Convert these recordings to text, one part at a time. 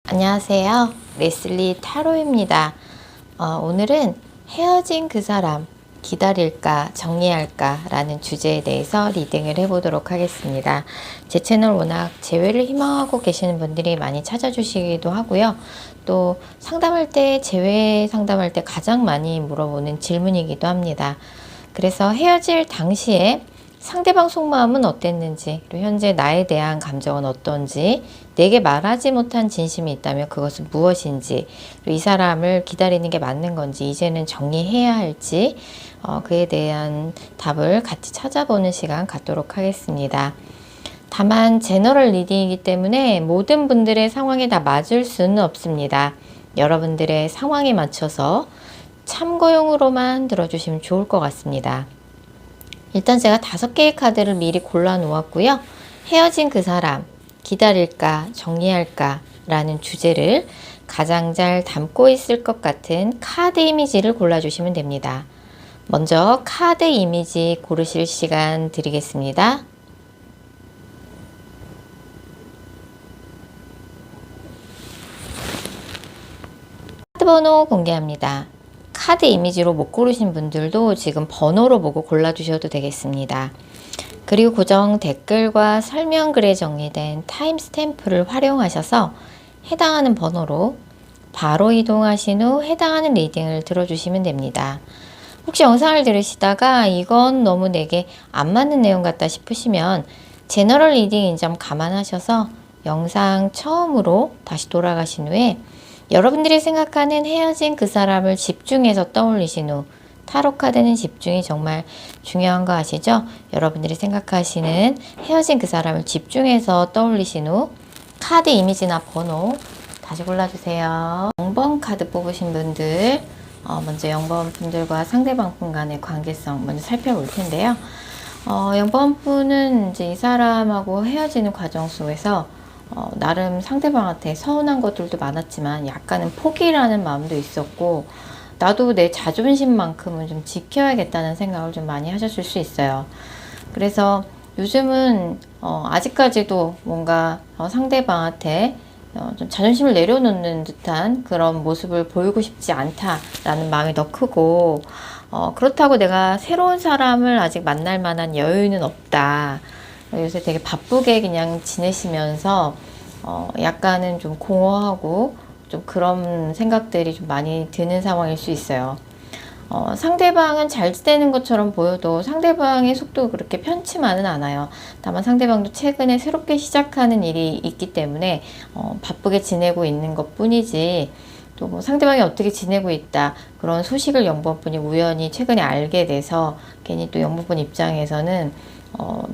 안녕하세요. 레슬리 타로입니다. 오늘은 헤어진 그 사람 기다릴까 정리할까 라는 주제에 대해서 리딩을 해보도록 하겠습니다. 제 채널 워낙 재회를 희망하고 계시는 분들이 많이 찾아주시기도 하고요. 또 상담할 때 재회 상담할 때 가장 많이 물어보는 질문이기도 합니다. 그래서 헤어질 당시에 상대방 속마음은 어땠는지, 그리고 현재 나에 대한 감정은 어떤지, 내게 말하지 못한 진심이 있다면 그것은 무엇인지, 그리고 이 사람을 기다리는 게 맞는 건지, 이제는 정리해야 할지, 그에 대한 답을 같이 찾아보는 시간 갖도록 하겠습니다. 다만 제너럴 리딩이기 때문에 모든 분들의 상황에 다 맞을 수는 없습니다. 여러분들의 상황에 맞춰서 참고용으로만 들어주시면 좋을 것 같습니다. 일단 제가 5개의 카드를 미리 골라 놓았고요. 헤어진 그 사람, 기다릴까, 정리할까 라는 주제를 가장 잘 담고 있을 것 같은 카드 이미지를 골라주시면 됩니다. 먼저 카드 이미지 고르실 시간 드리겠습니다. 카드 번호 공개합니다. 카드 이미지로 못 고르신 분들도 지금 번호로 보고 골라주셔도 되겠습니다. 그리고 고정 댓글과 설명글에 정리된 타임 스탬프를 활용하셔서 해당하는 번호로 바로 이동하신 후 해당하는 리딩을 들어주시면 됩니다. 혹시 영상을 들으시다가 이건 너무 내게 안 맞는 내용 같다 싶으시면 제너럴 리딩인 점 감안하셔서 영상 처음으로 다시 돌아가신 후에 여러분들이 생각하는 헤어진 그 사람을 집중해서 떠올리신 후, 타로 카드는 집중이 정말 중요한 거 아시죠? 여러분들이 생각하시는 헤어진 그 사람을 집중해서 떠올리신 후 카드 이미지나 번호 다시 골라주세요. 0번 카드 뽑으신 분들, 먼저 0번 분들과 상대방 분 간의 관계성 먼저 살펴볼 텐데요. 0번 분은 이제 이 사람하고 헤어지는 과정 속에서 나름 상대방한테 서운한 것들도 많았지만 약간은 포기라는 마음도 있었고, 나도 내 자존심만큼은 좀 지켜야겠다는 생각을 좀 많이 하셨을 수 있어요. 그래서 요즘은 아직까지도 뭔가 상대방한테 좀 자존심을 내려놓는 듯한 그런 모습을 보이고 싶지 않다라는 마음이 더 크고, 그렇다고 내가 새로운 사람을 아직 만날 만한 여유는 없다. 요새 되게 바쁘게 그냥 지내시면서 약간은 좀 공허하고 좀 그런 생각들이 좀 많이 드는 상황일 수 있어요. 상대방은 잘 지내는 것처럼 보여도 상대방의 속도가 그렇게 편치만은 않아요. 다만 상대방도 최근에 새롭게 시작하는 일이 있기 때문에 바쁘게 지내고 있는 것 뿐이지, 또 뭐 상대방이 어떻게 지내고 있다 그런 소식을 0번 분이 우연히 최근에 알게 돼서 괜히 또 0번 분 입장에서는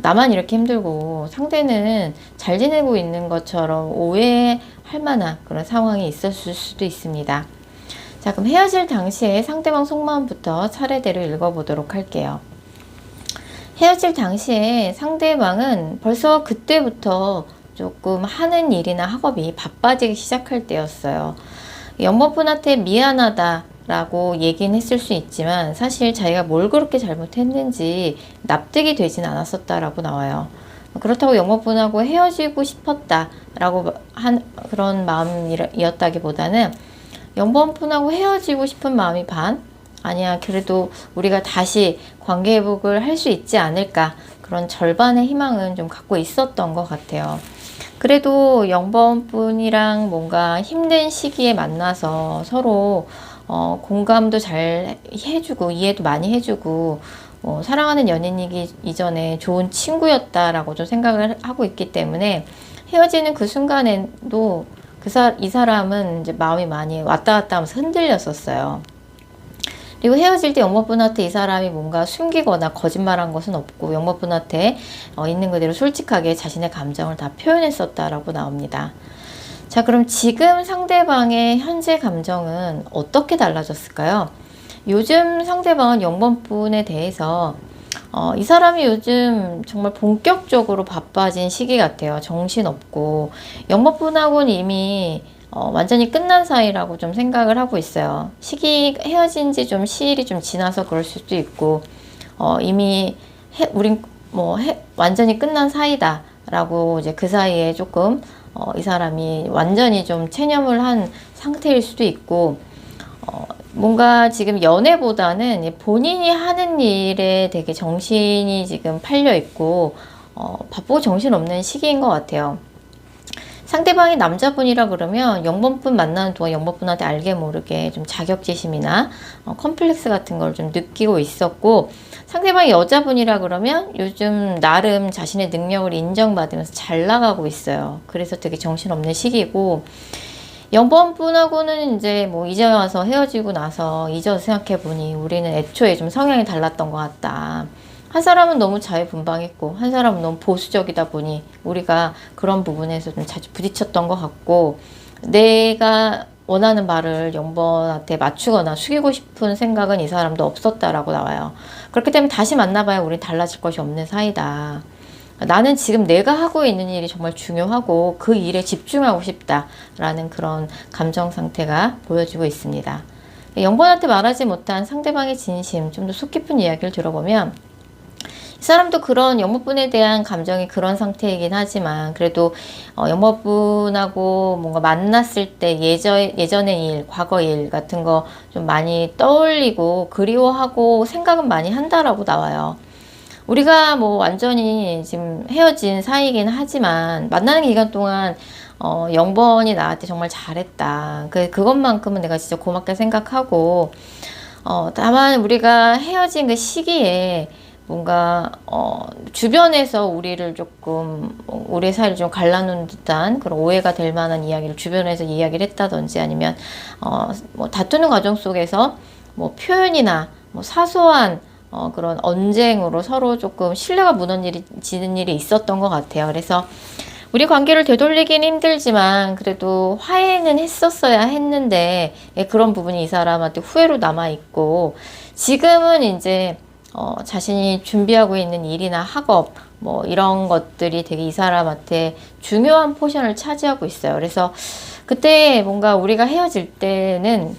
나만 이렇게 힘들고 상대는 잘 지내고 있는 것처럼 오해할 만한 그런 상황이 있었을 수도 있습니다. 자, 그럼 헤어질 당시에 상대방 속마음부터 차례대로 읽어보도록 할게요. 헤어질 당시에 상대방은 벌써 그때부터 조금 하는 일이나 학업이 바빠지기 시작할 때였어요. 연못분한테 미안하다 라고 얘기는 했을 수 있지만 사실 자기가 뭘 그렇게 잘못했는지 납득이 되진 않았었다라고 나와요. 그렇다고 영업분하고 헤어지고 싶었다라고 한 그런 마음이었다기보다는 영번분하고 헤어지고 싶은 마음이 반, 아니야 그래도 우리가 다시 관계 회복을 할 수 있지 않을까, 그런 절반의 희망은 좀 갖고 있었던 것 같아요. 그래도 0번 분이랑 뭔가 힘든 시기에 만나서 서로 공감도 잘 해주고 이해도 많이 해주고 사랑하는 연인이기 이전에 좋은 친구였다라고 좀 생각을 하고 있기 때문에 헤어지는 그 순간에도 이 사람은 이제 마음이 많이 왔다 갔다 하면서 흔들렸었어요. 그리고 헤어질 때 영모분한테 이 사람이 뭔가 숨기거나 거짓말한 것은 없고 영모분한테 있는 그대로 솔직하게 자신의 감정을 다 표현했었다라고 나옵니다. 자, 그럼 지금 상대방의 현재 감정은 어떻게 달라졌을까요? 요즘 상대방은 0번 분에 대해서 이 사람이 요즘 정말 본격적으로 바빠진 시기 같아요. 정신없고 0번 분하고는 이미 완전히 끝난 사이라고 좀 생각을 하고 있어요. 헤어진 지 좀 시일이 좀 지나서 그럴 수도 있고, 이미 우린 완전히 끝난 사이다 라고 이제 그 사이에 조금 이 사람이 완전히 좀 체념을 한 상태일 수도 있고, 뭔가 지금 연애보다는 본인이 하는 일에 되게 정신이 지금 팔려 있고, 바쁘고 정신없는 시기인 것 같아요. 상대방이 남자분이라 그러면 영번분 만나는 동안 영번분한테 알게 모르게 좀 자격지심이나 컴플렉스 같은 걸 좀 느끼고 있었고, 상대방이 여자분이라 그러면 요즘 나름 자신의 능력을 인정받으면서 잘 나가고 있어요. 그래서 되게 정신없는 시기고, 영번분하고는 이제 뭐 이제 와서 헤어지고 나서 잊어서 생각해보니 우리는 애초에 좀 성향이 달랐던 것 같다. 한 사람은 너무 자유분방했고 한 사람은 너무 보수적이다 보니 우리가 그런 부분에서 좀 자주 부딪혔던 것 같고, 내가 원하는 말을 영번한테 맞추거나 숙이고 싶은 생각은 이 사람도 없었다라고 나와요. 그렇기 때문에 다시 만나봐야 우린 달라질 것이 없는 사이다. 나는 지금 내가 하고 있는 일이 정말 중요하고 그 일에 집중하고 싶다라는 그런 감정 상태가 보여지고 있습니다. 영번한테 말하지 못한 상대방의 진심, 좀 더 속 깊은 이야기를 들어보면 이 사람도 그런 영모분에 대한 감정이 그런 상태이긴 하지만, 그래도 영모분하고 뭔가 만났을 때 예전의 일, 과거 일 같은 거 좀 많이 떠올리고 그리워하고 생각은 많이 한다라고 나와요. 우리가 뭐 완전히 지금 헤어진 사이이긴 하지만 만나는 기간 동안 영번이 나한테 정말 잘했다. 그것만큼은 내가 진짜 고맙게 생각하고, 다만 우리가 헤어진 그 시기에 뭔가 주변에서 우리를 조금 우리 사이를 좀 갈라놓은 듯한 그런 오해가 될 만한 이야기를 주변에서 이야기를 했다든지, 아니면 뭐 다투는 과정 속에서 뭐 표현이나 뭐 사소한 그런 언쟁으로 서로 조금 신뢰가 무너지는 일이 있었던 것 같아요. 그래서 우리 관계를 되돌리기는 힘들지만 그래도 화해는 했었어야 했는데, 그런 부분이 이 사람한테 후회로 남아있고, 지금은 이제 자신이 준비하고 있는 일이나 학업 뭐 이런 것들이 되게 이 사람한테 중요한 포션을 차지하고 있어요. 그래서 그때 뭔가 우리가 헤어질 때는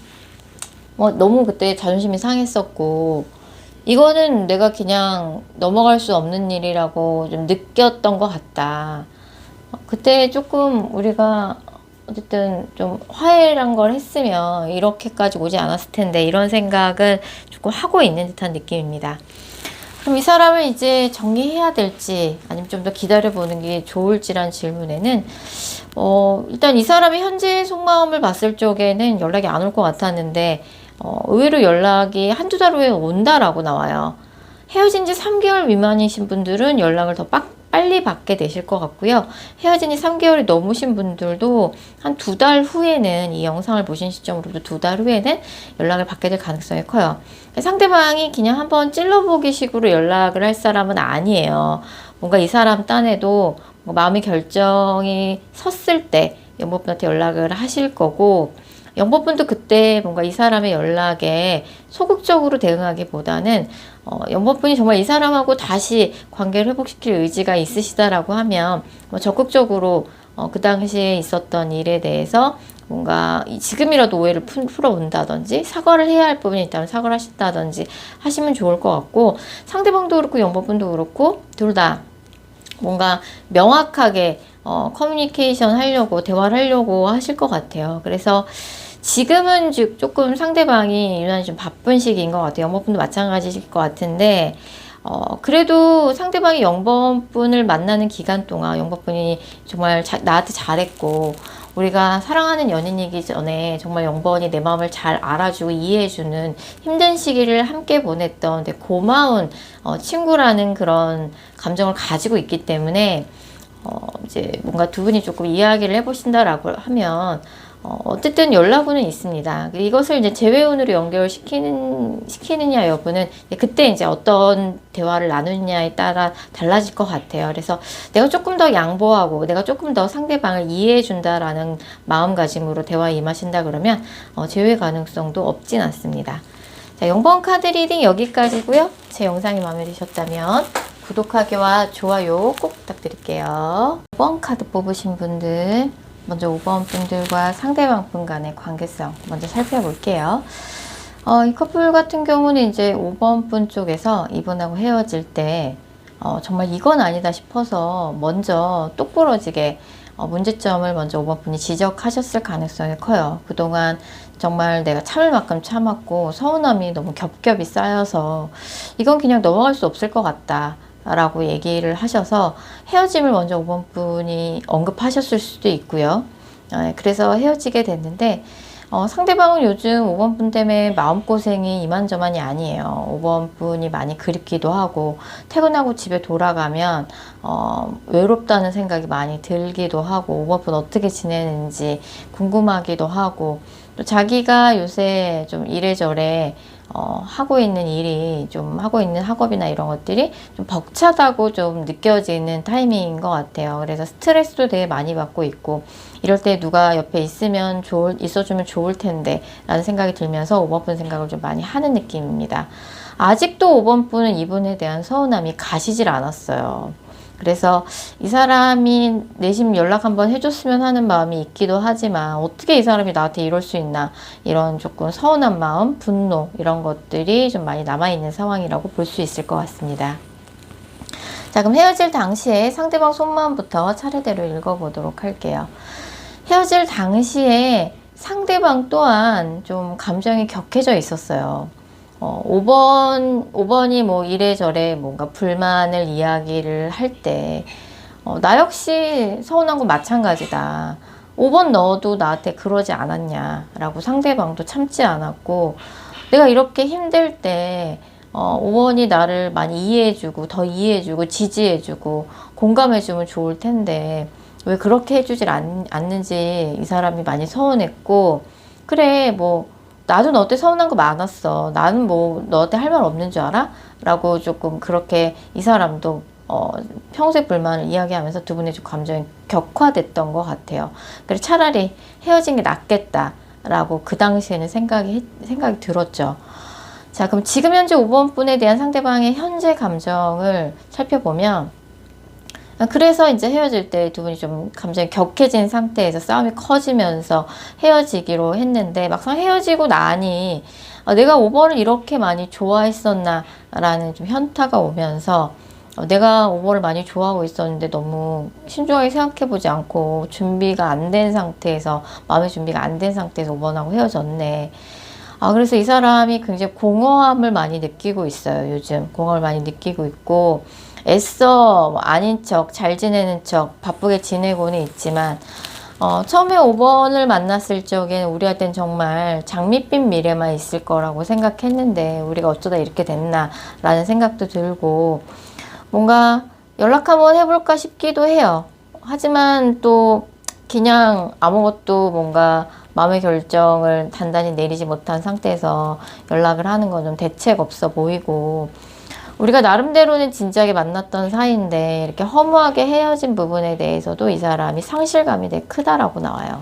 너무 그때 자존심이 상했었고, 이거는 내가 그냥 넘어갈 수 없는 일이라고 좀 느꼈던 것 같다. 그때 조금 우리가 어쨌든 좀 화해란 걸 했으면 이렇게까지 오지 않았을 텐데, 이런 생각을 조금 하고 있는 듯한 느낌입니다. 그럼 이 사람을 이제 정리해야 될지 아니면 좀 더 기다려보는 게 좋을지란 질문에는 일단 이 사람이 현재 속마음을 봤을 적에는 연락이 안 올 것 같았는데, 의외로 연락이 한두 달 후에 온다라고 나와요. 헤어진 지 3개월 미만이신 분들은 연락을 더 빨리 받게 되실 것 같고요. 헤어진 지 3개월이 넘으신 분들도 한 2달 후에는, 이 영상을 보신 시점으로부터 2달 후에는 연락을 받게 될 가능성이 커요. 상대방이 그냥 한번 찔러보기 식으로 연락을 할 사람은 아니에요. 뭔가 이 사람 딴에도 마음의 결정이 섰을 때 영모분한테 연락을 하실 거고, 영모분도 그때 뭔가 이 사람의 연락에 소극적으로 대응하기보다는 영모분이 정말 이 사람하고 다시 관계를 회복시킬 의지가 있으시다라고 하면 적극적으로 그 당시에 있었던 일에 대해서 뭔가 지금이라도 오해를 풀어본다든지, 사과를 해야 할 부분이 있다면 사과를 하신다든지 하시면 좋을 것 같고, 상대방도 그렇고 영모분도 그렇고 둘 다 뭔가 명확하게 커뮤니케이션 하려고, 대화를 하려고 하실 것 같아요. 그래서 지금은 조금 상대방이 유난히 좀 바쁜 시기인 것 같아요. 영번분도 마찬가지일 것 같은데, 그래도 상대방이 영번분을 만나는 기간 동안 영번분이 정말 나한테 잘했고, 우리가 사랑하는 연인이기 전에 정말 영번이 내 마음을 잘 알아주고 이해해주는 힘든 시기를 함께 보냈던 되게 고마운 친구라는 그런 감정을 가지고 있기 때문에, 이제 뭔가 두 분이 조금 이야기를 해보신다라고 하면 어쨌든 연락은 있습니다. 이것을 이제 재회운으로 연결시키느냐 여부는 그때 이제 어떤 대화를 나누느냐에 따라 달라질 것 같아요. 그래서 내가 조금 더 양보하고 내가 조금 더 상대방을 이해해 준다라는 마음가짐으로 대화에 임하신다 그러면 재회 가능성도 없진 않습니다. 자, 0번 카드 리딩 여기까지고요. 제 영상이 마음에 드셨다면 구독하기와 좋아요 꼭 부탁드릴게요. 5번 카드 뽑으신 분들, 먼저 5번 분들과 상대방 분 간의 관계성 먼저 살펴볼게요. 이 커플 같은 경우는 이제 5번 분 쪽에서 이분하고 헤어질 때 정말 이건 아니다 싶어서 먼저 똑부러지게 문제점을 먼저 5번 분이 지적하셨을 가능성이 커요. 그동안 정말 내가 참을 만큼 참았고 서운함이 너무 겹겹이 쌓여서 이건 그냥 넘어갈 수 없을 것 같다 라고 얘기를 하셔서 헤어짐을 먼저 5번 분이 언급하셨을 수도 있고요. 그래서 헤어지게 됐는데 상대방은 요즘 5번 분 때문에 마음고생이 이만저만이 아니에요. 5번 분이 많이 그립기도 하고 퇴근하고 집에 돌아가면 외롭다는 생각이 많이 들기도 하고 5번 분 어떻게 지내는지 궁금하기도 하고 또 자기가 요새 좀 이래저래 하고 있는 일이 좀 하고 있는 학업이나 이런 것들이 좀 벅차다고 좀 느껴지는 타이밍인 것 같아요. 그래서 스트레스도 되게 많이 받고 있고 이럴 때 누가 옆에 있어주면 좋을 텐데 라는 생각이 들면서 5번 분 생각을 좀 많이 하는 느낌입니다. 아직도 5번 분은 이분에 대한 서운함이 가시질 않았어요. 그래서 이 사람이 내심 연락 한번 해줬으면 하는 마음이 있기도 하지만 어떻게 이 사람이 나한테 이럴 수 있나 이런 조금 서운한 마음, 분노 이런 것들이 좀 많이 남아있는 상황이라고 볼 수 있을 것 같습니다. 자, 그럼 헤어질 당시에 상대방 속마음부터 차례대로 읽어보도록 할게요. 헤어질 당시에 상대방 또한 좀 감정이 격해져 있었어요. 5번이 뭐 이래저래 뭔가 불만을 이야기를 할 때, 나 역시 서운한 건 마찬가지다. 5번 너도 나한테 그러지 않았냐 라고 상대방도 참지 않았고, 내가 이렇게 힘들 때 5번이 나를 많이 이해해주고 더 이해해주고 지지해주고 공감해주면 좋을 텐데 왜 그렇게 해주질 않는지 이 사람이 많이 서운했고, 그래 뭐 나도 너한테 서운한 거 많았어. 나는 뭐 너한테 할 말 없는 줄 알아? 라고 조금 그렇게 이 사람도 평소의 불만을 이야기하면서 두 분의 좀 감정이 격화됐던 것 같아요. 그래서 차라리 헤어진 게 낫겠다 라고 그 당시에는 생각이 들었죠. 자, 그럼 지금 현재 5번 분에 대한 상대방의 현재 감정을 살펴보면, 그래서 이제 헤어질 때 두 분이 좀 감정이 격해진 상태에서 싸움이 커지면서 헤어지기로 했는데, 막상 헤어지고 나니 내가 5번을 이렇게 많이 좋아했었나 라는 좀 현타가 오면서 내가 5번을 많이 좋아하고 있었는데 너무 신중하게 생각해보지 않고 준비가 안 된 상태에서, 마음의 준비가 안 된 상태에서 5번하고 헤어졌네. 그래서 이 사람이 굉장히 공허함을 많이 느끼고 있어요. 요즘 공허를 많이 느끼고 있고, 애써 뭐 아닌 척, 잘 지내는 척, 바쁘게 지내고는 있지만 처음에 5번을 만났을 적엔 우리한테는 정말 장밋빛 미래만 있을 거라고 생각했는데 우리가 어쩌다 이렇게 됐나 라는 생각도 들고, 뭔가 연락 한번 해볼까 싶기도 해요. 하지만 또 그냥 아무것도 뭔가 마음의 결정을 단단히 내리지 못한 상태에서 연락을 하는 건 좀 대책 없어 보이고, 우리가 나름대로는 진지하게 만났던 사이인데 이렇게 허무하게 헤어진 부분에 대해서도 이 사람이 상실감이 되게 크다라고 나와요.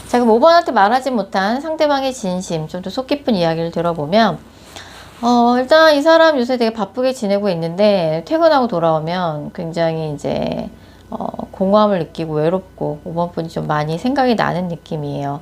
자, 그럼 5번한테 말하지 못한 상대방의 진심, 좀 더 속 깊은 이야기를 들어보면, 일단 이 사람 요새 되게 바쁘게 지내고 있는데 퇴근하고 돌아오면 굉장히 이제 공허함을 느끼고 외롭고 5번 분이 좀 많이 생각이 나는 느낌이에요.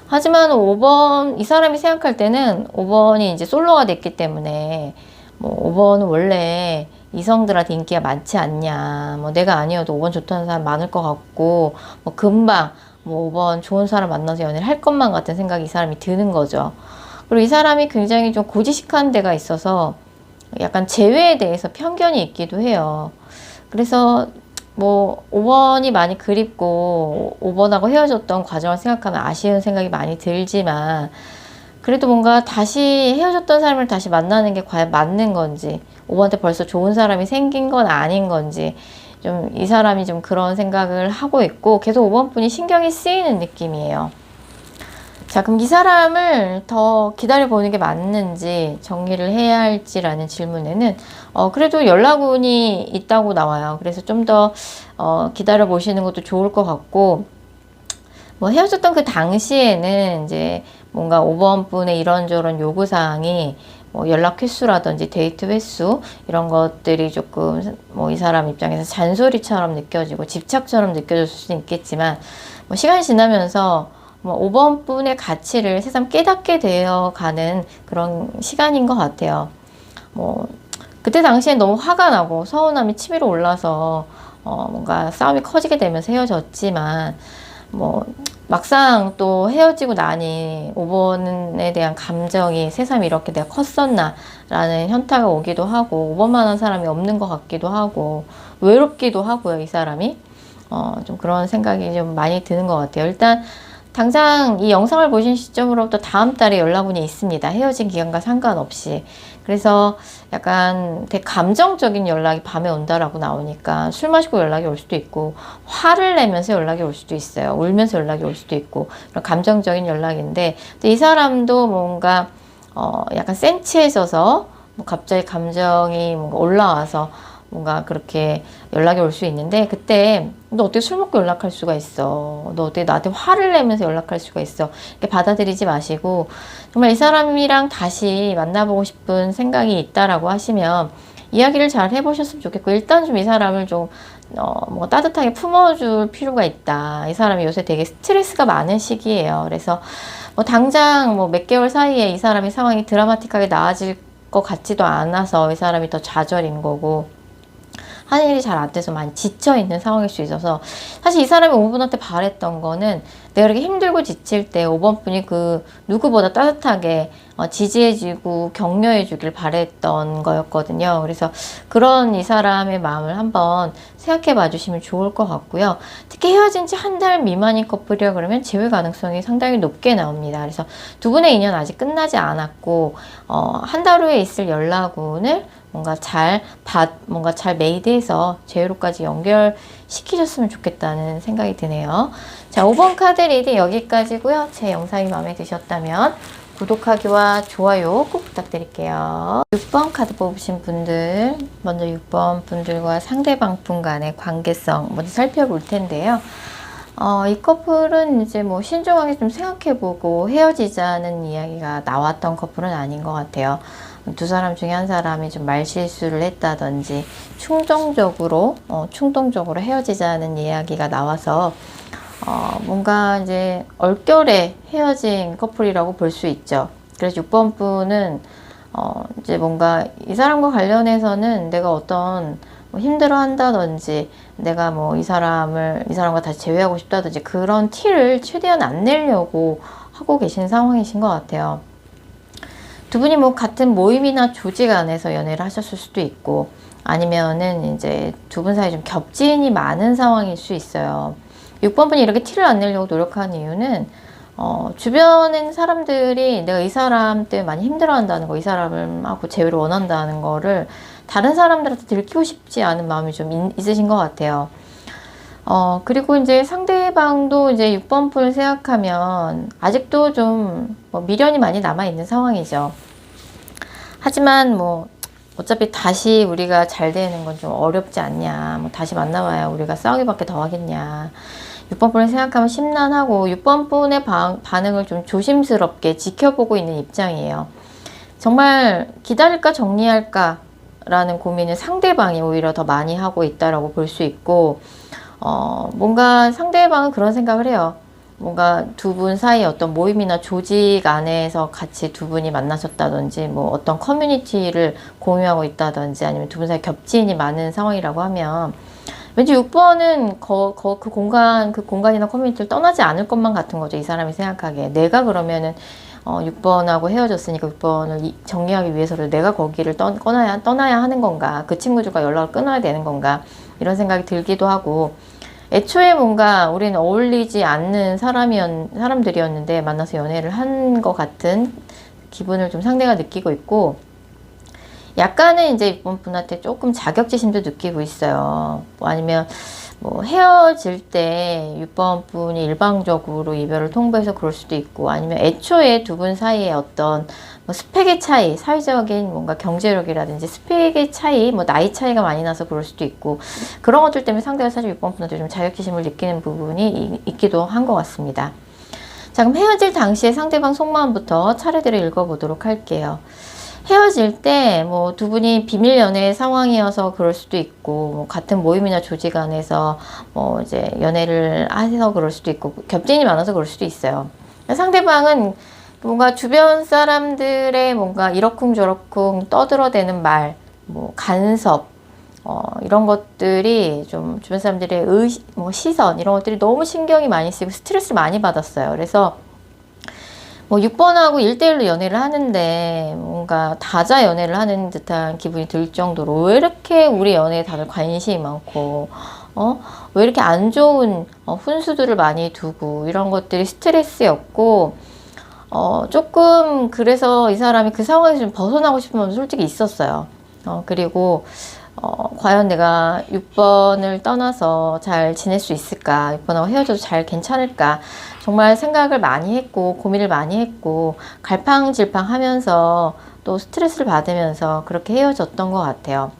하지만 5번, 이 사람이 생각할 때는 5번이 이제 솔로가 됐기 때문에 뭐 5번은 원래 이성들한테 인기가 많지 않냐, 뭐 내가 아니어도 5번 좋다는 사람 많을 것 같고, 뭐 금방 뭐 5번 좋은 사람 만나서 연애를 할 것만 같은 생각이 이 사람이 드는 거죠. 그리고 이 사람이 굉장히 좀 고지식한 데가 있어서 약간 재회에 대해서 편견이 있기도 해요. 그래서 뭐 5번이 많이 그립고 5번하고 헤어졌던 과정을 생각하면 아쉬운 생각이 많이 들지만, 그래도 뭔가 다시 헤어졌던 사람을 다시 만나는 게 과연 맞는 건지, 5번한테 벌써 좋은 사람이 생긴 건 아닌 건지, 좀 이 사람이 좀 그런 생각을 하고 있고 계속 5번 분이 신경이 쓰이는 느낌이에요. 자, 그럼 이 사람을 더 기다려보는 게 맞는지 정리를 해야 할지라는 질문에는 그래도 연락운이 있다고 나와요. 그래서 좀 더 기다려보시는 것도 좋을 것 같고, 뭐 헤어졌던 그 당시에는 이제 뭔가 5번 분의 이런저런 요구사항이 뭐 연락 횟수라든지 데이트 횟수 이런 것들이 조금 뭐 이 사람 입장에서 잔소리처럼 느껴지고 집착처럼 느껴질 수는 있겠지만, 뭐 시간이 지나면서 뭐 5번 분의 가치를 새삼 깨닫게 되어가는 그런 시간인 것 같아요. 뭐 그때 당시엔 너무 화가 나고 서운함이 치밀어 올라서 뭔가 싸움이 커지게 되면서 헤어졌지만 뭐 막상 또 헤어지고 나니 5번에 대한 감정이 새삼 이렇게 내가 컸었나 라는 현타가 오기도 하고 5번만한 사람이 없는 것 같기도 하고 외롭기도 하고요. 이 사람이 좀 그런 생각이 좀 많이 드는 것 같아요. 일단 당장 이 영상을 보신 시점으로부터 다음 달에 연락운이 있습니다. 헤어진 기간과 상관없이. 그래서 약간 되게 감정적인 연락이 밤에 온다라고 나오니까 술 마시고 연락이 올 수도 있고 화를 내면서 연락이 올 수도 있어요. 울면서 연락이 올 수도 있고 그런 감정적인 연락인데 이 사람도 뭔가 약간 센치해져서 뭐 갑자기 감정이 뭔가 올라와서 뭔가 그렇게 연락이 올 수 있는데 그때 너 어떻게 술 먹고 연락할 수가 있어? 너 어떻게 나한테 화를 내면서 연락할 수가 있어? 이렇게 받아들이지 마시고 정말 이 사람이랑 다시 만나보고 싶은 생각이 있다라고 하시면 이야기를 잘 해보셨으면 좋겠고 일단 좀 이 사람을 좀 뭐 따뜻하게 품어줄 필요가 있다. 이 사람이 요새 되게 스트레스가 많은 시기예요. 그래서 뭐 당장 뭐 몇 개월 사이에 이 사람의 상황이 드라마틱하게 나아질 것 같지도 않아서 이 사람이 더 좌절인 거고 하는 일이 잘 안 돼서 많이 지쳐있는 상황일 수 있어서 사실 이 사람이 5번한테 바랬던 거는 내가 이렇게 힘들고 지칠 때 5번 분이 그 누구보다 따뜻하게 지지해주고 격려해주길 바랬던 거였거든요. 그래서 그런 이 사람의 마음을 한번 생각해 봐주시면 좋을 것 같고요. 특히 헤어진 지 한 달 미만인 커플이라 그러면 재회 가능성이 상당히 높게 나옵니다. 그래서 두 분의 인연 아직 끝나지 않았고 한 달 후에 있을 연락운을 뭔가 잘 메이드해서 제외로까지 연결시키셨으면 좋겠다는 생각이 드네요. 자, 5번 카드 리딩 여기까지고요. 제 영상이 마음에 드셨다면 구독하기와 좋아요 꼭 부탁드릴게요. 6번 카드 뽑으신 분들, 먼저 6번 분들과 상대방 분 간의 관계성 먼저 살펴볼 텐데요. 이 커플은 이제 뭐 신중하게 좀 생각해보고 헤어지자는 이야기가 나왔던 커플은 아닌 것 같아요. 두 사람 중에 한 사람이 좀 말실수를 했다든지 충동적으로 헤어지자는 이야기가 나와서 뭔가 이제 얼결에 헤어진 커플이라고 볼 수 있죠. 그래서 6번 분은 이제 뭔가 이 사람과 관련해서는 내가 어떤 뭐 힘들어 한다든지 내가 뭐 이 사람과 다시 재회하고 싶다든지 그런 티를 최대한 안 내려고 하고 계신 상황이신 것 같아요. 두 분이 뭐 같은 모임이나 조직 안에서 연애를 하셨을 수도 있고 아니면은 이제 두 분 사이에 좀 겹지인이 많은 상황일 수 있어요. 6번 분이 이렇게 티를 안 내려고 노력하는 이유는 주변엔 사람들이 내가 이 사람 때문에 많이 힘들어한다는 거, 이 사람을 하고 재회를 원한다는 거를 다른 사람들한테 들키고 싶지 않은 마음이 좀 있으신 것 같아요. 그리고 이제 상대방도 이제 6번 분을 생각하면 아직도 좀 뭐 미련이 많이 남아있는 상황이죠. 하지만 뭐 어차피 다시 우리가 잘 되는 건 좀 어렵지 않냐. 뭐 다시 만나봐야 우리가 싸우기밖에 더 하겠냐. 6번 분을 생각하면 심란하고 6번 분의 반응을 좀 조심스럽게 지켜보고 있는 입장이에요. 정말 기다릴까 정리할까 라는 고민을 상대방이 오히려 더 많이 하고 있다라고 볼 수 있고 뭔가 상대방은 그런 생각을 해요. 뭔가 두 분 사이에 어떤 모임이나 조직 안에서 같이 두 분이 만나셨다든지 뭐 어떤 커뮤니티를 공유하고 있다든지 아니면 두 분 사이에 겹지인이 많은 상황이라고 하면 왠지 6번은 그 공간이나 커뮤니티를 떠나지 않을 것만 같은 거죠. 이 사람이 생각하기에. 내가 그러면은 6번하고 헤어졌으니까 6번을 정리하기 위해서도 내가 거기를 떠나야 하는 건가? 그 친구들과 연락을 끊어야 되는 건가? 이런 생각이 들기도 하고 애초에 뭔가 우리는 어울리지 않는 사람들이었는데 만나서 연애를 한 것 같은 기분을 좀 상대가 느끼고 있고 약간은 이제 6번 분한테 조금 자격지심도 느끼고 있어요. 뭐 아니면 뭐 헤어질 때 6번 분이 일방적으로 이별을 통보해서 그럴 수도 있고 아니면 애초에 두 분 사이에 어떤 뭐 스펙의 차이, 사회적인 뭔가 경제력이라든지 스펙의 차이, 뭐 나이 차이가 많이 나서 그럴 수도 있고 그런 것들 때문에 상대가 사실 6번 분한테 좀 자격지심을 느끼는 부분이 있기도 한 것 같습니다. 자, 그럼 헤어질 당시에 상대방 속마음부터 차례대로 읽어보도록 할게요. 헤어질 때 뭐 두 분이 비밀 연애 상황이어서 그럴 수도 있고 뭐 같은 모임이나 조직 안에서 뭐 이제 연애를 해서 그럴 수도 있고 겹진이 많아서 그럴 수도 있어요. 상대방은 뭔가 주변 사람들의 뭔가 이러쿵저러쿵 떠들어대는 말, 뭐 간섭 이런 것들이 좀 주변 사람들의 시선 이런 것들이 너무 신경이 많이 쓰이고 스트레스를 많이 받았어요. 그래서 뭐 6번하고 1대1로 연애를 하는데 뭔가 다자 연애를 하는 듯한 기분이 들 정도로 왜 이렇게 우리 연애에 다들 관심이 많고 왜 이렇게 안 좋은 훈수들을 많이 두고 이런 것들이 스트레스였고 조금 그래서 이 사람이 그 상황에서 좀 벗어나고 싶은 마음도 솔직히 있었어요. 그리고 과연 내가 6번을 떠나서 잘 지낼 수 있을까? 6번하고 헤어져도 잘 괜찮을까? 정말 생각을 많이 했고, 고민을 많이 했고, 갈팡질팡 하면서 또 스트레스를 받으면서 그렇게 헤어졌던 것 같아요.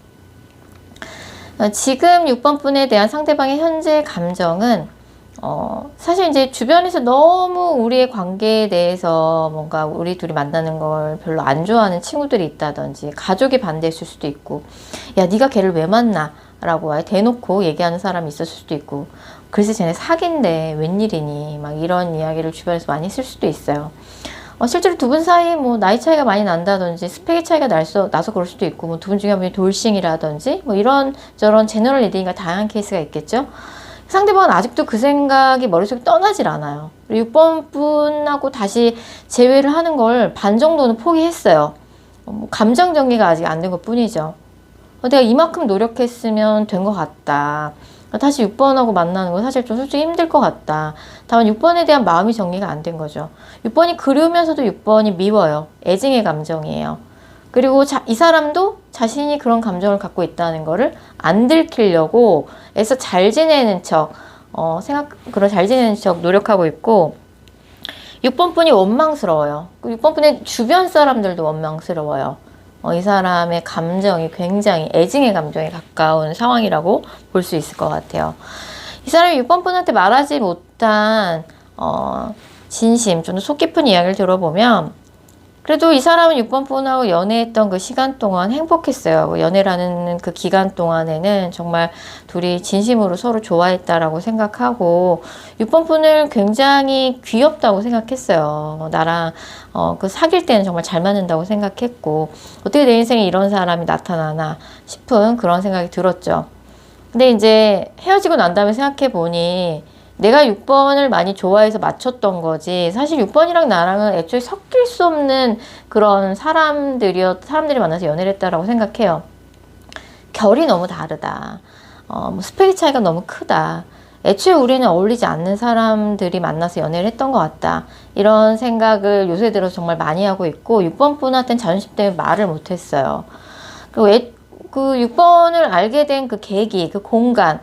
지금 6번 분에 대한 상대방의 현재 감정은 사실 이제 주변에서 너무 우리의 관계에 대해서 뭔가 우리 둘이 만나는 걸 별로 안 좋아하는 친구들이 있다든지 가족이 반대했을 수도 있고 야 네가 걔를 왜 만나? 라고 아예 대놓고 얘기하는 사람이 있었을 수도 있고 글쎄 쟤네 사귄대 웬일이니 막 이런 이야기를 주변에서 많이 했을 수도 있어요. 실제로 두 분 사이 뭐 나이 차이가 많이 난다든지 스펙의 차이가 나서 그럴 수도 있고 뭐 두 분 중에 한 분이 돌싱이라든지 뭐 이런 저런 제너럴 리딩과 다양한 케이스가 있겠죠. 상대방은 아직도 그 생각이 머릿속에 떠나질 않아요. 6번 분하고 다시 재회를 하는 걸 반 정도는 포기했어요. 감정 정리가 아직 안 된 것 뿐이죠. 내가 이만큼 노력했으면 된 것 같다. 다시 6번하고 만나는 거 사실 좀 솔직히 힘들 것 같다. 다만 6번에 대한 마음이 정리가 안 된 거죠. 6번이 그리우면서도 6번이 미워요. 애증의 감정이에요. 그리고 이 사람도 자신이 그런 감정을 갖고 있다는 거를 안 들키려고 애써 잘 지내는 척, 그런 잘 지내는 척 노력하고 있고, 6번 분이 원망스러워요. 6번 분의 주변 사람들도 원망스러워요. 이 사람의 감정이 굉장히 애증의 감정에 가까운 상황이라고 볼 수 있을 것 같아요. 이 사람이 6번 분한테 말하지 못한, 진심, 좀 더 속 깊은 이야기를 들어보면, 그래도 이 사람은 6번 분하고 연애했던 그 시간 동안 행복했어요. 연애라는 그 기간 동안에는 정말 둘이 진심으로 서로 좋아했다라고 생각하고 6번 분을 굉장히 귀엽다고 생각했어요. 나랑 그 사귈 때는 정말 잘 맞는다고 생각했고 어떻게 내 인생에 이런 사람이 나타나나 싶은 그런 생각이 들었죠. 근데 이제 헤어지고 난 다음에 생각해 보니 내가 6번을 많이 좋아해서 맞췄던 거지 사실 6번이랑 나랑은 애초에 섞일 수 없는 그런 사람들이 만나서 연애를 했다라고 생각해요. 결이 너무 다르다. 뭐 스펙의 차이가 너무 크다. 애초에 우리는 어울리지 않는 사람들이 만나서 연애를 했던 것 같다. 이런 생각을 요새 들어서 정말 많이 하고 있고 6번 분한테는 자존심 때문에 말을 못했어요. 그리고 그 6번을 알게 된 그 계기, 그 공간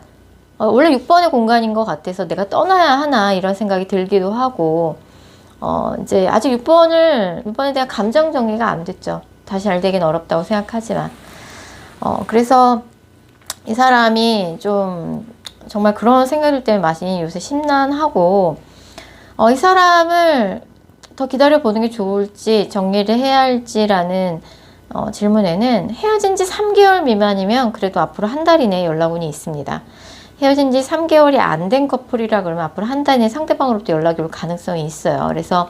원래 6번의 공간인 것 같아서 내가 떠나야 하나 이런 생각이 들기도 하고 이제 아직 6번에 대한 감정 정리가 안 됐죠. 다시 잘 되긴 어렵다고 생각하지만 그래서 이 사람이 좀 정말 그런 생각들 때문에 많이 요새 심란하고 이 사람을 더 기다려보는 게 좋을지 정리를 해야 할지라는 질문에는 헤어진 지 3개월 미만이면 그래도 앞으로 한 달 이내에 연락운이 있습니다. 헤어진 지 3개월이 안 된 커플이라 그러면 앞으로 한 달 이내 상대방으로부터 연락이 올 가능성이 있어요. 그래서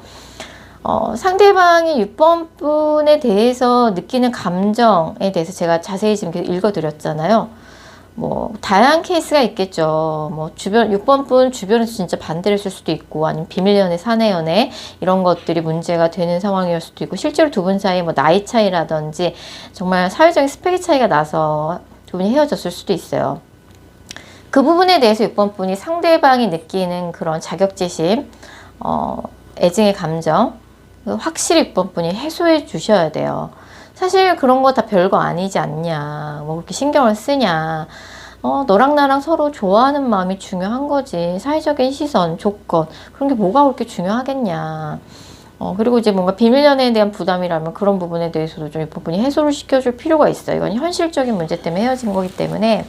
상대방이 6번 분에 대해서 느끼는 감정에 대해서 제가 자세히 지금 읽어드렸잖아요. 뭐 다양한 케이스가 있겠죠. 뭐 6번 분 주변에서 진짜 반대를 했을 수도 있고 아니면 비밀연애, 사내연애 이런 것들이 문제가 되는 상황이었을 수도 있고 실제로 두 분 사이 뭐 나이 차이라든지 정말 사회적인 스펙의 차이가 나서 두 분이 헤어졌을 수도 있어요. 그 부분에 대해서 6번 분이 상대방이 느끼는 그런 자격지심, 애증의 감정, 확실히 6번 분이 해소해 주셔야 돼요. 사실 그런 거 다 별거 아니지 않냐, 뭐 그렇게 신경을 쓰냐, 너랑 나랑 서로 좋아하는 마음이 중요한 거지, 사회적인 시선, 조건, 그런 게 뭐가 그렇게 중요하겠냐. 그리고 이제 뭔가 비밀연애에 대한 부담이라면 그런 부분에 대해서도 좀 6번 분이 해소를 시켜줄 필요가 있어요. 이건 현실적인 문제 때문에 헤어진 거기 때문에.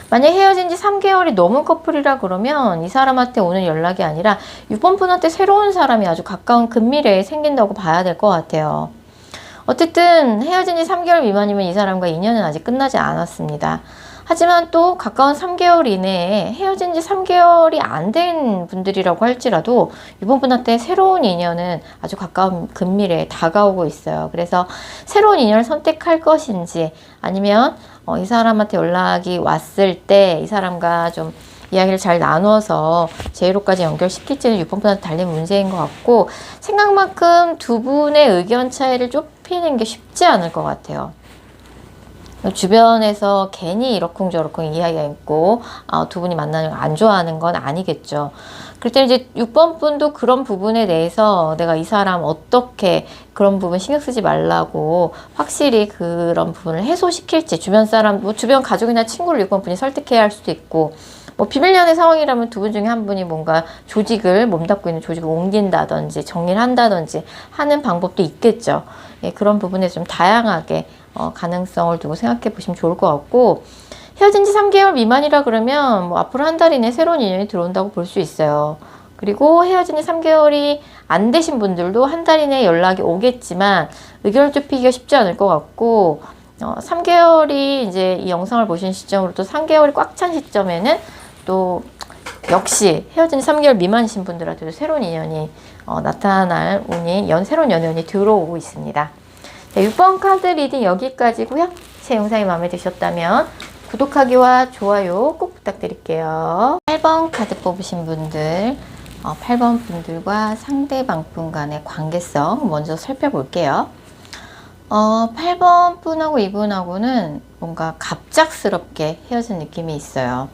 만약 헤어진 지 3개월이 넘은 커플이라 그러면 이 사람한테 오는 연락이 아니라 6번 분한테 새로운 사람이 아주 가까운 근미래에 생긴다고 봐야 될 것 같아요. 어쨌든 헤어진 지 3개월 미만이면 이 사람과 인연은 아직 끝나지 않았습니다. 하지만 또 가까운 3개월 이내에 헤어진 지 3개월이 안 된 분들이라고 할지라도 이번 분한테 새로운 인연은 아주 가까운 근미래에 다가오고 있어요. 그래서 새로운 인연을 선택할 것인지 아니면 이 사람한테 연락이 왔을 때 이 사람과 좀 이야기를 잘 나눠서 제로까지 연결시킬지는 6번 분한테 달린 문제인 것 같고, 생각만큼 두 분의 의견 차이를 좁히는 게 쉽지 않을 것 같아요. 주변에서 괜히 이러쿵저러쿵 이야기가 있고 두 분이 만나는 걸 안 좋아하는 건 아니겠죠. 그럴 때 이제 6번 분도 그런 부분에 대해서 내가 이 사람 어떻게 그런 부분 신경 쓰지 말라고 확실히 그런 부분을 해소시킬지, 주변 사람, 뭐 주변 가족이나 친구를 6번 분이 설득해야 할 수도 있고, 뭐 비밀 연애 상황이라면 두 분 중에 한 분이 뭔가 조직을, 몸담고 있는 조직을 옮긴다든지 정리를 한다든지 하는 방법도 있겠죠. 예, 그런 부분에 좀 다양하게 가능성을 두고 생각해 보시면 좋을 것 같고, 헤어진 지 3개월 미만이라 그러면 뭐 앞으로 한 달 이내에 새로운 인연이 들어온다고 볼 수 있어요. 그리고 헤어진 지 3개월이 안 되신 분들도 한 달 이내에 연락이 오겠지만 의견을 좁히기가 쉽지 않을 것 같고, 3개월이 이제 이 영상을 보신 시점으로 또 3개월이 꽉 찬 시점에는 또 역시 헤어진 지 3개월 미만이신 분들한테도 새로운 인연이 나타날 운이, 새로운 연연이 들어오고 있습니다. 네, 6번 카드 리딩 여기까지고요. 제 영상이 마음에 드셨다면 구독하기와 좋아요 꼭 부탁드릴게요. 8번 카드 뽑으신 분들, 8번 분들과 상대방 분 간의 관계성 먼저 살펴볼게요. 8번 분하고 이분하고는 뭔가 갑작스럽게 헤어진 느낌이 있어요.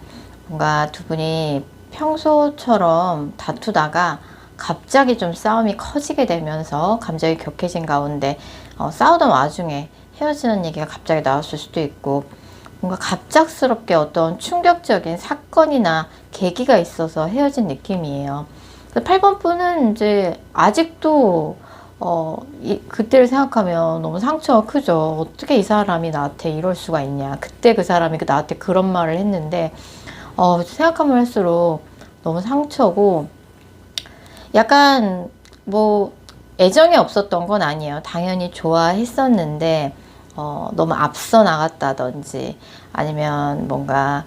뭔가 두 분이 평소처럼 다투다가 갑자기 좀 싸움이 커지게 되면서 감정이 격해진 가운데 싸우던 와중에 헤어지는 얘기가 갑자기 나왔을 수도 있고, 뭔가 갑작스럽게 어떤 충격적인 사건이나 계기가 있어서 헤어진 느낌이에요. 8번 분은 이제 아직도 그때를 생각하면 너무 상처가 크죠. 어떻게 이 사람이 나한테 이럴 수가 있냐. 그때 그 사람이 나한테 그런 말을 했는데 생각하면 할수록 너무 상처고, 약간 뭐 애정이 없었던 건 아니에요. 당연히 좋아했었는데 너무 앞서 나갔다든지 아니면 뭔가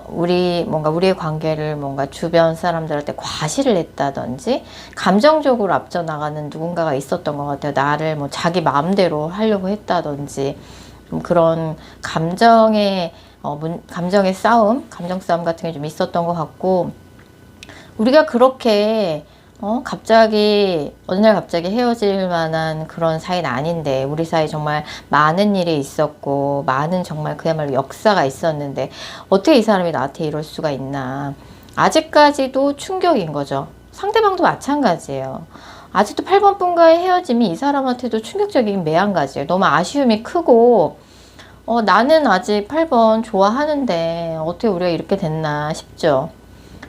우리의 관계를 뭔가 주변 사람들한테 과시를 했다든지 감정적으로 앞서 나가는 누군가가 있었던 것 같아요. 나를 뭐 자기 마음대로 하려고 했다든지 그런 감정의 싸움, 감정 싸움 같은 게 좀 있었던 것 같고, 우리가 그렇게 어느 날 갑자기 헤어질 만한 그런 사이는 아닌데, 우리 사이 정말 많은 일이 있었고, 많은 정말 그야말로 역사가 있었는데, 어떻게 이 사람이 나한테 이럴 수가 있나. 아직까지도 충격인 거죠. 상대방도 마찬가지예요. 아직도 8번 분과의 헤어짐이 이 사람한테도 충격적인 매한가지예요. 너무 아쉬움이 크고, 나는 아직 8번 좋아하는데, 어떻게 우리가 이렇게 됐나 싶죠.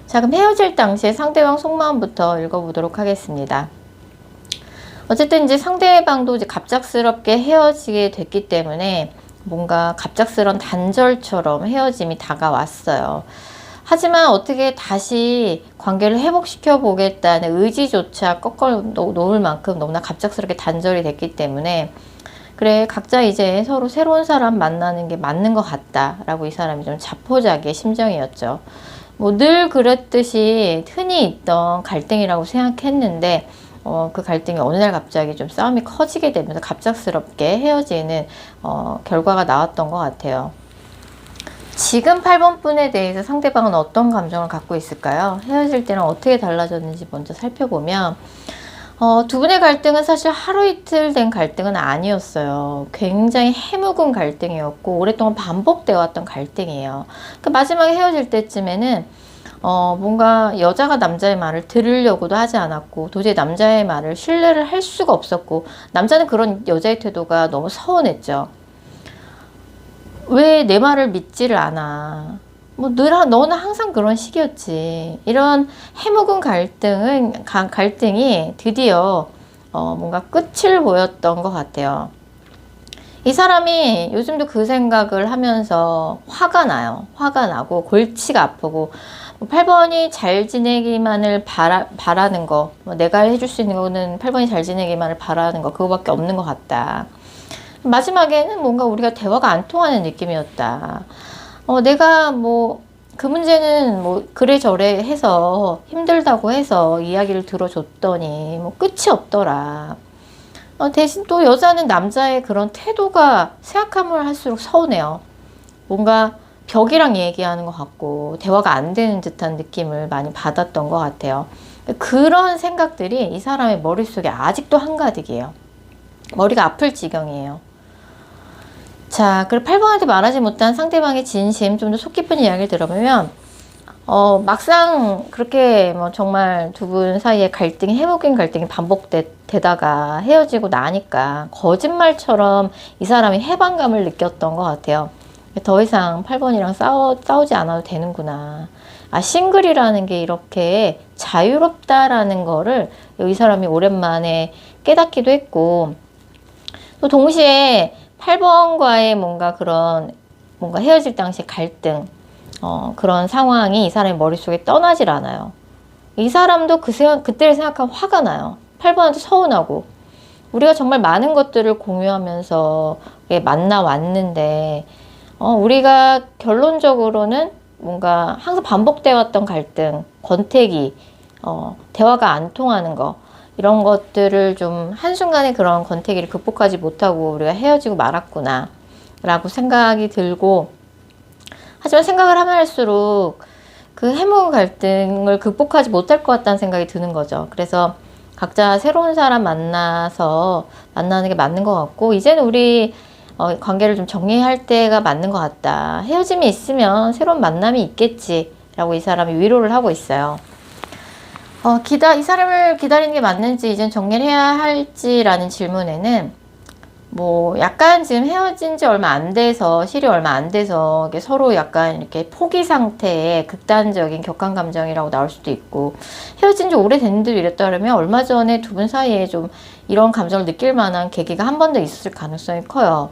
자, 그럼 헤어질 당시에 상대방 속마음부터 읽어보도록 하겠습니다. 어쨌든 이제 상대방도 이제 갑작스럽게 헤어지게 됐기 때문에 뭔가 갑작스런 단절처럼 헤어짐이 다가왔어요. 하지만 어떻게 다시 관계를 회복시켜 보겠다는 의지조차 꺾어 놓을 만큼 너무나 갑작스럽게 단절이 됐기 때문에, 그래, 각자 이제 서로 새로운 사람 만나는 게 맞는 것 같다라고 이 사람이 좀 자포자기의 심정이었죠. 뭐 늘 그랬듯이 흔히 있던 갈등이라고 생각했는데 그 갈등이 어느 날 갑자기 좀 싸움이 커지게 되면서 갑작스럽게 헤어지는 결과가 나왔던 것 같아요. 지금 8번 분에 대해서 상대방은 어떤 감정을 갖고 있을까요? 헤어질 때는 어떻게 달라졌는지 먼저 살펴보면, 두 분의 갈등은 사실 하루 이틀 된 갈등은 아니었어요. 굉장히 해묵은 갈등이었고 오랫동안 반복되어 왔던 갈등이에요. 그 마지막에 헤어질 때쯤에는 뭔가 여자가 남자의 말을 들으려고도 하지 않았고, 도저히 남자의 말을 신뢰를 할 수가 없었고, 남자는 그런 여자의 태도가 너무 서운했죠. 왜 내 말을 믿지를 않아. 뭐 너는 항상 그런 식이었지. 이런 해묵은 갈등이 드디어 뭔가 끝을 보였던 것 같아요. 이 사람이 요즘도 그 생각을 하면서 화가 나요. 화가 나고 골치가 아프고, 8번이 잘 지내기만을 바라는 거, 내가 해줄 수 있는 거는 8번이 잘 지내기만을 바라는 거, 그거밖에 없는 것 같다. 마지막에는 뭔가 우리가 대화가 안 통하는 느낌이었다. 내가 뭐 그 문제는 뭐 그래저래 해서 힘들다고 해서 이야기를 들어줬더니 뭐 끝이 없더라. 대신 또 여자는 남자의 그런 태도가 생각하면 할수록 서운해요. 뭔가 벽이랑 얘기하는 것 같고 대화가 안 되는 듯한 느낌을 많이 받았던 것 같아요. 그런 생각들이 이 사람의 머릿속에 아직도 한가득이에요. 머리가 아플 지경이에요. 자, 그리고 8번한테 말하지 못한 상대방의 진심, 좀 더 속 깊은 이야기를 들어보면 막상 그렇게 뭐 정말 두 분 사이에 갈등이, 해묵인 갈등이 반복되다가 헤어지고 나니까 거짓말처럼 이 사람이 해방감을 느꼈던 것 같아요. 더 이상 8번이랑 싸우지 않아도 되는구나. 싱글이라는 게 이렇게 자유롭다라는 거를 이 사람이 오랜만에 깨닫기도 했고, 또 동시에 8번과의 뭔가 헤어질 당시 갈등, 그런 상황이 이 사람의 머릿속에 떠나질 않아요. 이 사람도 그때를 생각하면 화가 나요. 8번한테 서운하고. 우리가 정말 많은 것들을 공유하면서 만나 왔는데, 우리가 결론적으로는 뭔가 항상 반복되어 왔던 갈등, 권태기, 대화가 안 통하는 거, 이런 것들을 좀 한순간에 그런 권태기를 극복하지 못하고 우리가 헤어지고 말았구나 라고 생각이 들고, 하지만 생각을 하면 할수록 그 해묵은 갈등을 극복하지 못할 것 같다는 생각이 드는 거죠. 그래서 각자 새로운 사람 만나는 게 맞는 것 같고, 이제는 우리 관계를 좀 정리할 때가 맞는 것 같다. 헤어짐이 있으면 새로운 만남이 있겠지 라고 이 사람이 위로를 하고 있어요. 이 사람을 기다리는 게 맞는지, 이젠 정리를 해야 할지라는 질문에는 뭐 약간 지금 헤어진 지 얼마 안 돼서, 실이 얼마 안 돼서 이게 서로 약간 이렇게 포기 상태의 극단적인 격한 감정이라고 나올 수도 있고, 헤어진 지 오래됐는데도 이랬다 그러면 얼마 전에 두 분 사이에 좀 이런 감정을 느낄 만한 계기가 한 번 더 있었을 가능성이 커요.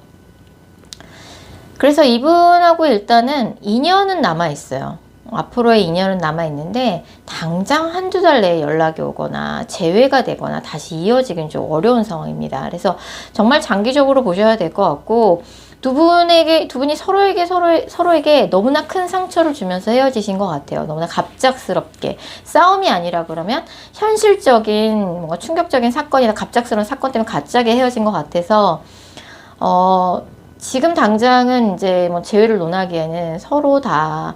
그래서 이분하고 일단은 인연은 남아있어요. 앞으로의 인연은 남아있는데 당장 한두 달 내에 연락이 오거나 재회가 되거나 다시 이어지기는 좀 어려운 상황입니다. 그래서 정말 장기적으로 보셔야 될 것 같고, 두 분이 서로에게 너무나 큰 상처를 주면서 헤어지신 것 같아요. 너무나 갑작스럽게. 싸움이 아니라 그러면 현실적인 뭔가 충격적인 사건이나 갑작스러운 사건 때문에 갑자기 헤어진 것 같아서, 지금 당장은 이제 뭐 재회를 논하기에는 서로 다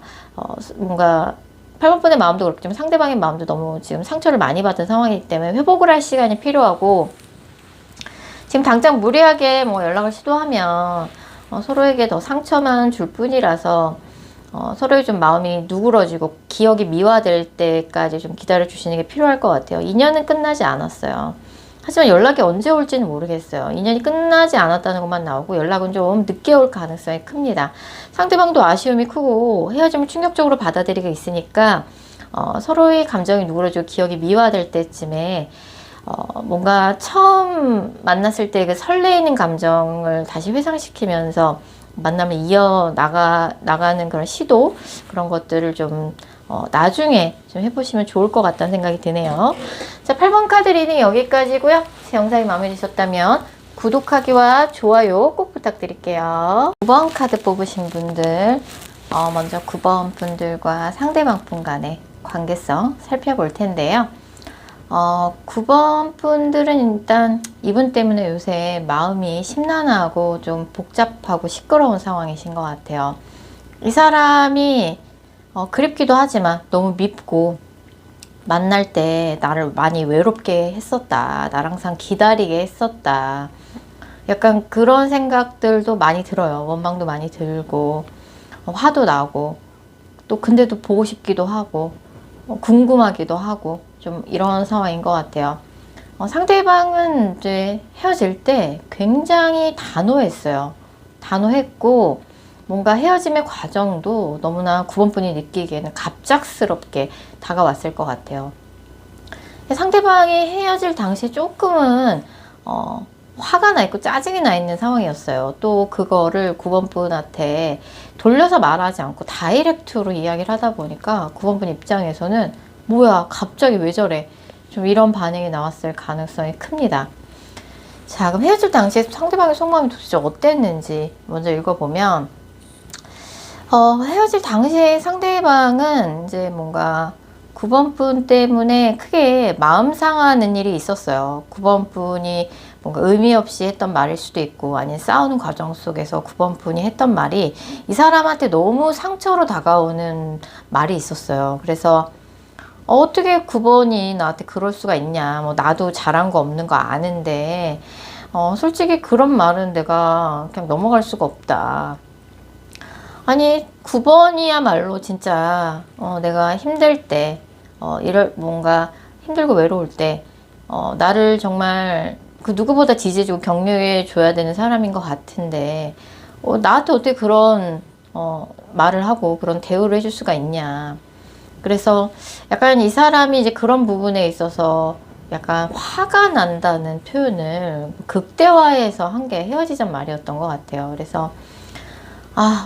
뭔가 8번분의 마음도 그렇지만 상대방의 마음도 너무 지금 상처를 많이 받은 상황이기 때문에 회복을 할 시간이 필요하고, 지금 당장 무리하게 뭐 연락을 시도하면 서로에게 더 상처만 줄 뿐이라서 서로의 좀 마음이 누그러지고 기억이 미화될 때까지 좀 기다려 주시는 게 필요할 것 같아요. 인연은 끝나지 않았어요. 하지만 연락이 언제 올지는 모르겠어요. 인연이 끝나지 않았다는 것만 나오고 연락은 좀 늦게 올 가능성이 큽니다. 상대방도 아쉬움이 크고 헤어짐을 충격적으로 받아들이고 있으니까 서로의 감정이 누그러지고 기억이 미화될 때쯤에 뭔가 처음 만났을 때 그 설레이는 감정을 다시 회상시키면서 만남을 나가는 그런 시도, 그런 것들을 좀 나중에 좀 해보시면 좋을 것 같다는 생각이 드네요. 자, 8번 카드 리딩 여기까지고요. 제 영상이 마음에 드셨다면 구독하기와 좋아요 꼭 부탁드릴게요. 9번 카드 뽑으신 분들, 먼저 9번 분들과 상대방 분 간의 관계성 살펴볼 텐데요. 9번 분들은 일단 이분 때문에 요새 마음이 심란하고 좀 복잡하고 시끄러운 상황이신 것 같아요. 이 사람이 그립기도 하지만 너무 밉고, 만날 때 나를 많이 외롭게 했었다, 나를 항상 기다리게 했었다, 약간 그런 생각들도 많이 들어요. 원망도 많이 들고 화도 나고, 또 근데도 보고 싶기도 하고 궁금하기도 하고, 좀 이런 상황인 것 같아요. 상대방은 이제 헤어질 때 굉장히 단호했어요. 단호했고, 뭔가 헤어짐의 과정도 너무나 9번 분이 느끼기에는 갑작스럽게 다가왔을 것 같아요. 상대방이 헤어질 당시에 조금은 화가 나 있고 짜증이 나 있는 상황이었어요. 또 그거를 9번 분한테 돌려서 말하지 않고 다이렉트로 이야기를 하다 보니까 9번 분 입장에서는 뭐야 갑자기 왜 저래, 좀 이런 반응이 나왔을 가능성이 큽니다. 자, 그럼 헤어질 당시에 상대방의 속마음이 도대체 어땠는지 먼저 읽어보면, 헤어질 당시에 상대방은 이제 뭔가 9번 분 때문에 크게 마음 상하는 일이 있었어요. 9번 분이 뭔가 의미 없이 했던 말일 수도 있고, 아니면 싸우는 과정 속에서 9번 분이 했던 말이 이 사람한테 너무 상처로 다가오는 말이 있었어요. 그래서 어떻게 9번이 나한테 그럴 수가 있냐. 뭐 나도 잘한 거 없는 거 아는데, 솔직히 그런 말은 내가 그냥 넘어갈 수가 없다. 아니 9번이야말로 진짜 내가 힘들 때 이럴 뭔가 힘들고 외로울 때 나를 정말 그 누구보다 지지해주고 격려해 줘야 되는 사람인 것 같은데 나한테 어떻게 그런 말을 하고 그런 대우를 해줄 수가 있냐. 그래서 약간 이 사람이 이제 그런 부분에 있어서 약간 화가 난다는 표현을 극대화해서 한 게 헤어지자 말이었던 것 같아요. 그래서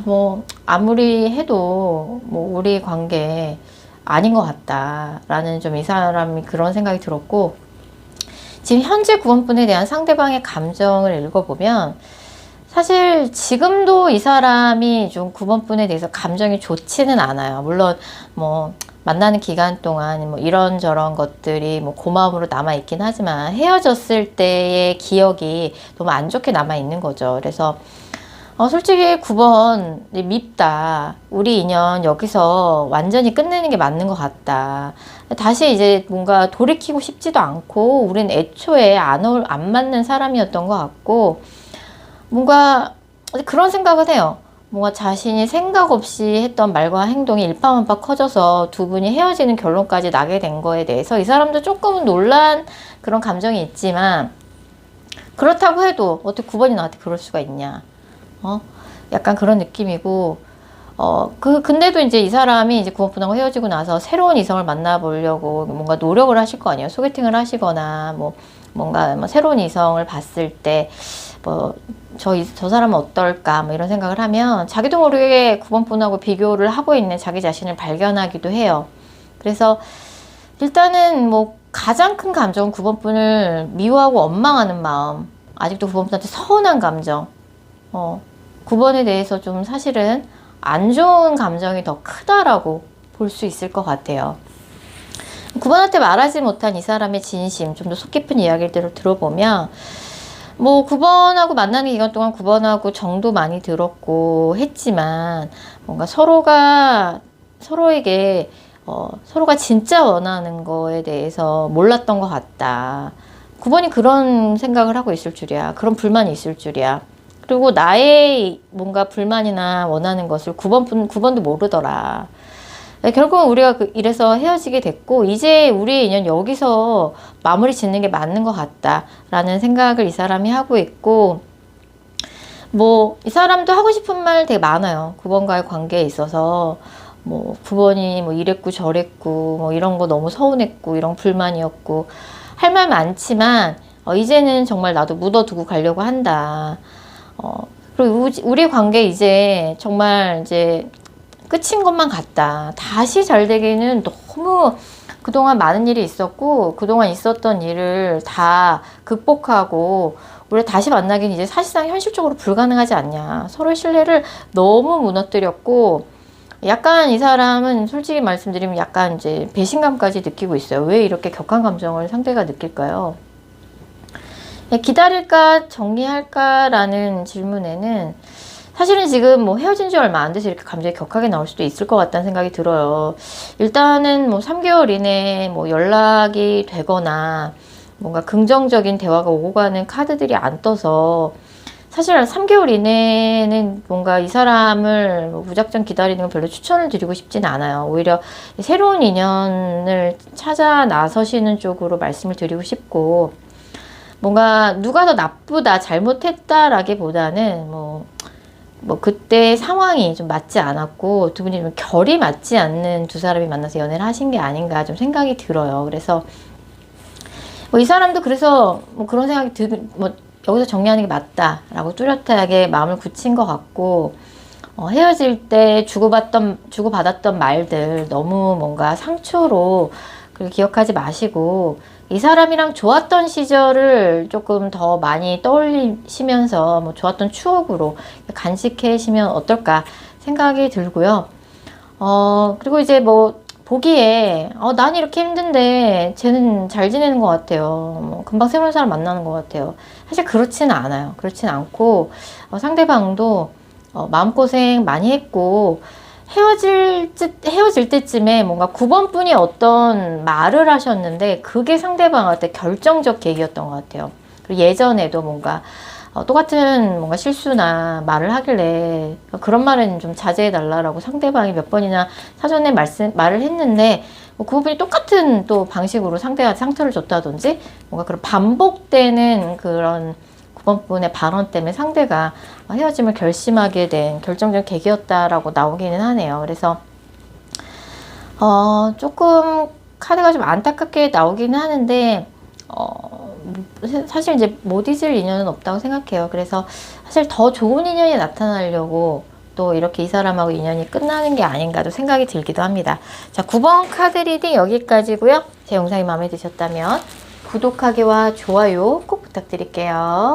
뭐, 아무리 해도, 뭐, 우리 관계 아닌 것 같다라는 좀 이 사람이 그런 생각이 들었고, 지금 현재 구원분에 대한 상대방의 감정을 읽어보면, 사실 지금도 이 사람이 좀 9번분에 대해서 감정이 좋지는 않아요. 물론, 뭐, 만나는 기간 동안 뭐 이런저런 것들이 뭐 고마움으로 남아있긴 하지만 헤어졌을 때의 기억이 너무 안 좋게 남아있는 거죠. 그래서 솔직히 9번 밉다. 우리 인연 여기서 완전히 끝내는 게 맞는 것 같다. 다시 이제 뭔가 돌이키고 싶지도 않고 우린 애초에 안 맞는 사람이었던 것 같고 뭔가 그런 생각은 해요. 뭔가 자신이 생각 없이 했던 말과 행동이 일파만파 커져서 두 분이 헤어지는 결론까지 나게 된 거에 대해서 이 사람도 조금은 놀란 그런 감정이 있지만 그렇다고 해도 어떻게 9번이 나한테 그럴 수가 있냐. 약간 그런 느낌이고, 근데도 이제 이 사람이 이제 9번분하고 헤어지고 나서 새로운 이성을 만나보려고 뭔가 노력을 하실 거 아니에요. 소개팅을 하시거나, 뭐, 뭔가 뭐 새로운 이성을 봤을 때, 뭐, 저 사람은 어떨까, 뭐 이런 생각을 하면 자기도 모르게 9번분하고 비교를 하고 있는 자기 자신을 발견하기도 해요. 그래서 일단은 뭐 가장 큰 감정은 9번분을 미워하고 원망하는 마음, 아직도 9번분한테 서운한 감정, 9번에 대해서 좀 사실은 안 좋은 감정이 더 크다라고 볼 수 있을 것 같아요. 9번한테 말하지 못한 이 사람의 진심, 좀 더 속 깊은 이야기들을 들어보면 뭐 9번하고 만나는 기간 동안 9번하고 정도 많이 들었고 했지만 뭔가 서로에게 서로가 진짜 원하는 거에 대해서 몰랐던 것 같다. 9번이 그런 생각을 하고 있을 줄이야. 그런 불만이 있을 줄이야. 그리고 나의 뭔가 불만이나 원하는 것을 9번도 모르더라. 결국은 우리가 이래서 헤어지게 됐고, 이제 우리의 인연 여기서 마무리 짓는 게 맞는 것 같다라는 생각을 이 사람이 하고 있고, 뭐, 이 사람도 하고 싶은 말 되게 많아요. 9번과의 관계에 있어서. 뭐, 9번이 뭐 이랬고 저랬고, 뭐 이런 거 너무 서운했고, 이런 불만이었고, 할 말 많지만, 이제는 정말 나도 묻어두고 가려고 한다. 그리고 우리 관계 이제 정말 이제 끝인 것만 같다. 다시 잘 되기는 너무 그동안 많은 일이 있었고 그동안 있었던 일을 다 극복하고 우리 다시 만나기는 이제 사실상 현실적으로 불가능하지 않냐. 서로의 신뢰를 너무 무너뜨렸고 약간 이 사람은 솔직히 말씀드리면 약간 이제 배신감까지 느끼고 있어요. 왜 이렇게 격한 감정을 상대가 느낄까요? 기다릴까 정리할까라는 질문에는 사실은 지금 뭐 헤어진 지 얼마 안 돼서 이렇게 감정이 격하게 나올 수도 있을 것 같다는 생각이 들어요. 일단은 뭐 3개월 이내에 뭐 연락이 되거나 뭔가 긍정적인 대화가 오고 가는 카드들이 안 떠서 사실 3개월 이내는 뭔가 이 사람을 무작정 기다리는 건 별로 추천을 드리고 싶지는 않아요. 오히려 새로운 인연을 찾아 나서시는 쪽으로 말씀을 드리고 싶고 뭔가 누가 더 나쁘다, 잘못했다라기보다는 뭐 그때 상황이 좀 맞지 않았고 두 분이 좀 결이 맞지 않는 두 사람이 만나서 연애를 하신 게 아닌가 좀 생각이 들어요. 그래서 뭐 이 사람도 그래서 뭐 그런 생각이 뭐 여기서 정리하는 게 맞다라고 뚜렷하게 마음을 굳힌 것 같고 헤어질 때 주고받았던 말들 너무 뭔가 상처로 그걸 기억하지 마시고 이 사람이랑 좋았던 시절을 조금 더 많이 떠올리시면서 뭐 좋았던 추억으로 간직하시면 어떨까 생각이 들고요. 그리고 이제 뭐 보기에 난 이렇게 힘든데 쟤는 잘 지내는 것 같아요. 뭐 금방 새로운 사람 만나는 것 같아요. 사실 그렇지는 않아요. 그렇지는 않고 상대방도 마음고생 많이 했고 헤어질 때쯤에 뭔가 9번분이 어떤 말을 하셨는데 그게 상대방한테 결정적 계기였던 것 같아요. 그리고 예전에도 뭔가 똑같은 뭔가 실수나 말을 하길래 그런 말은 좀 자제해 달라라고 상대방이 몇 번이나 사전에 말을 했는데 뭐 그 부분이 똑같은 또 방식으로 상대한테 상처를 줬다든지 뭔가 그런 반복되는 그런 9번분의 발언 때문에 상대가 헤어짐을 결심하게 된 결정적 계기였다라고 나오기는 하네요. 그래서 조금 카드가 좀 안타깝게 나오기는 하는데 사실 이제 못 잊을 인연은 없다고 생각해요. 그래서 사실 더 좋은 인연이 나타나려고 또 이렇게 이 사람하고 인연이 끝나는 게 아닌가도 생각이 들기도 합니다. 자, 9번 카드 리딩 여기까지고요. 제 영상이 마음에 드셨다면 구독하기와 좋아요 꼭 부탁드릴게요.